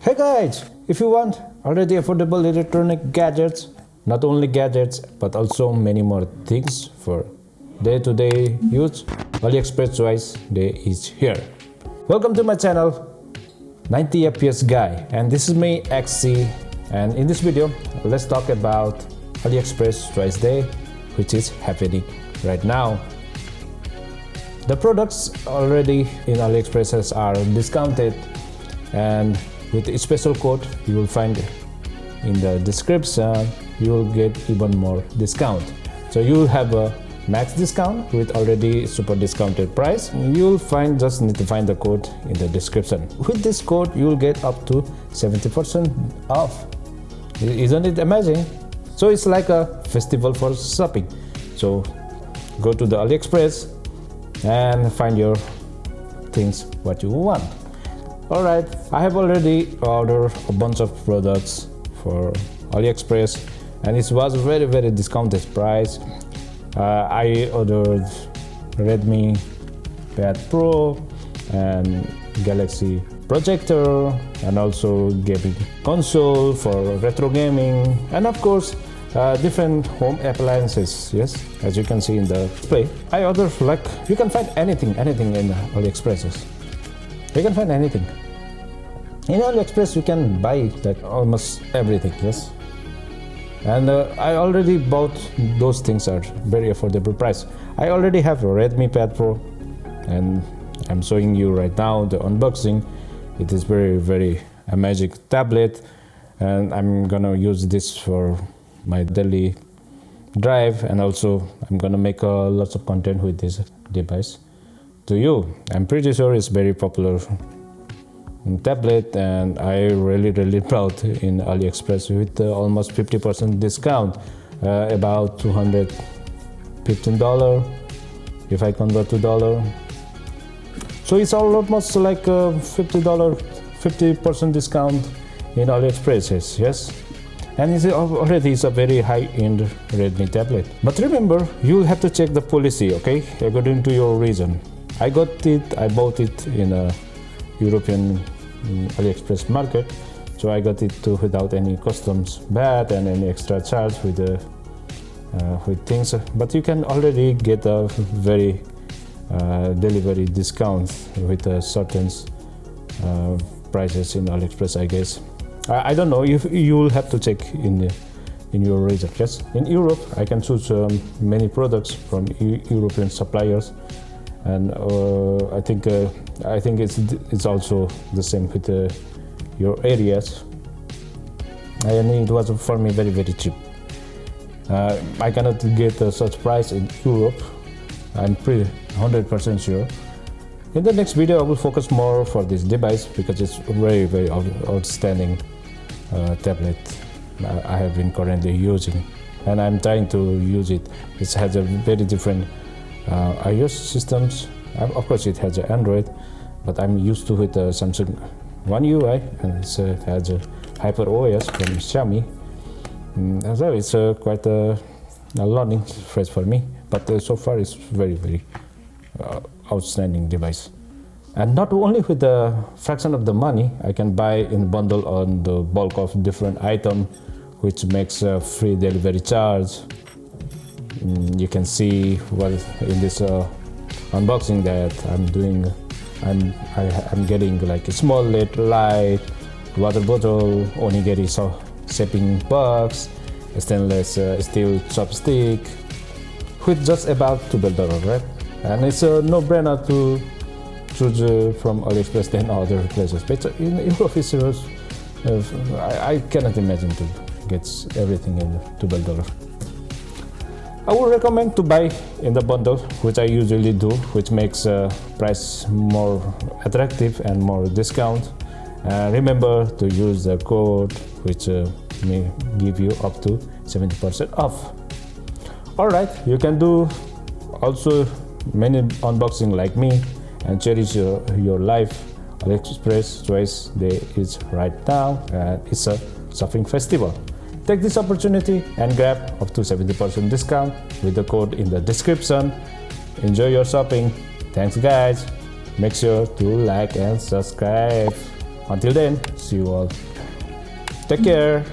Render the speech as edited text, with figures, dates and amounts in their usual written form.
Hey guys, if you want already affordable electronic gadgets, not only gadgets but also many more things for day-to-day use, AliExpress Choice Day is here. Welcome to my channel, 90 FPS guy, and this is me XC, and in this video let's talk about AliExpress Choice Day, which is happening right now. The products already in AliExpress are discounted, and with a special code you will find in the description, you will get even more discount. So you will have a max discount with already super discounted price. You will just need to find the code in the description. With this code you will get up to 70% off. Isn't it amazing? So it's like a festival for shopping. So go to the AliExpress and find your things what you want. Alright, I have already ordered a bunch of products for AliExpress, and it was very discounted price. I ordered Redmi Pad Pro and Galaxy projector, and also gaming console for retro gaming, and of course different home appliances. Yes, as you can see in the display, I ordered, like, you can find anything in AliExpress. You can find anything in AliExpress. You can buy like almost everything. Yes, and I already bought those things at very affordable price. I already have a Redmi Pad Pro, and I'm showing you right now the unboxing. It is very a magic tablet, and I'm gonna use this for my daily drive, and also I'm gonna make lots of content with this device to you. I'm pretty sure it's very popular tablet, and I really proud in AliExpress with almost 50% discount, about $215 if I convert to dollar. So it's almost like $50% discount in AliExpress. Yes, and it's already a very high-end Redmi tablet. But remember, you'll have to check the policy, okay, according to your region. I bought it in a European AliExpress market, so I got it too without any customs VAT and any extra charge with things. But you can already get a very delivery discount with certain prices in AliExpress, I guess. I don't know, if you will have to check in your region. Yes, in Europe I can choose many products from European suppliers. And I think it's also the same with your areas, and it was for me very cheap. I cannot get such price in Europe. I'm pretty 100% sure. In the next video I will focus more for this device, because it's very outstanding tablet I have been currently using, and I'm trying to use it. It has a very different iOS systems. Of course it has an Android, but I'm used to with the Samsung One UI, and it has a Hyper OS from Xiaomi. So it's quite a learning phase for me, but so far it's very outstanding device. And not only with the fraction of the money, I can buy in bundle on the bulk of different item, which makes a free delivery charge. You can see what in this unboxing that I'm doing. I'm getting like a small LED light, water bottle, onigiri shaping box, a stainless steel chopstick, with just about $12, right? And it's a no-brainer to choose from AliExpress than other places. But in Europe, I cannot imagine to get everything in $12. I would recommend to buy in the bundle, which I usually do, which makes price more attractive and more discount. Remember to use the code, which may give you up to 70% off. Alright, you can do also many unboxing like me and cherish your life. AliExpress Choice Day is right now, and it's a shopping festival. Take this opportunity and grab up to 70% discount with the code in the description. Enjoy your shopping. Thanks guys. Make sure to like and subscribe. Until then, see you all. Take care.